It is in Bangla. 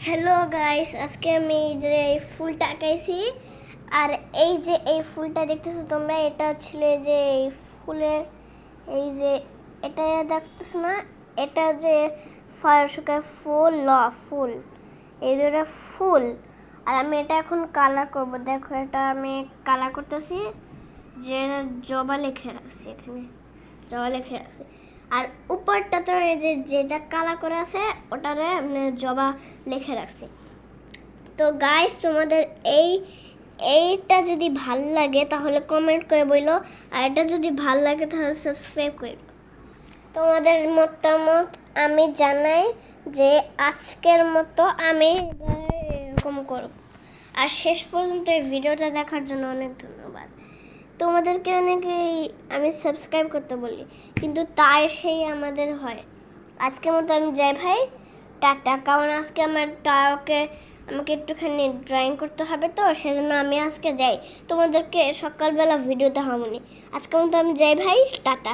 হ্যালো গাইস, আজকে আমি যে এই ফুলটা আঁকাইছি। আর এই যে এই ফুলটা দেখতেছো তোমরা, এটা ছিল যে এই ফুলের এই যে এটা দেখতেছো না, এটা যে শুকায় ফুল ফুল, এই দুটো ফুল। আর আমি এটা এখন কালার করব। দেখো, এটা আমি কালার করতেছি, যে জবা লিখে রাখছি, এখানে জবা লিখে রাখছি। আর উপরটা তো এই যে যেটা কালা করে আছে ওটারে আমি জবা লিখে রাখছি। তো গাইস, তোমাদের এইটা যদি ভাল লাগে তাহলে কমেন্ট করে বলো, আর এটা যদি ভাল লাগে তাহলে সাবস্ক্রাইব করে। তোমাদের মতামত আমি জানাই যে আজকের মতো আমি এরকম করব। আর শেষ পর্যন্ত এই ভিডিওটা দেখার জন্য অনেক ধন্যবাদ। তোমাদেরকে অনেকেই আমি সাবস্ক্রাইব করতে বলি, কিন্তু তাই সেই আমাদের হয়। আজকের মতো আমি যাই ভাই, টাটা। কারণ আজকে আমাকে একটুখানি ড্রয়িং করতে হবে, তো সেজন্য আমি আজকে যাই। তোমাদেরকে সকালবেলা ভিডিও দেখাবো নি। আজকের মতো আমি যাই ভাই, টাটা।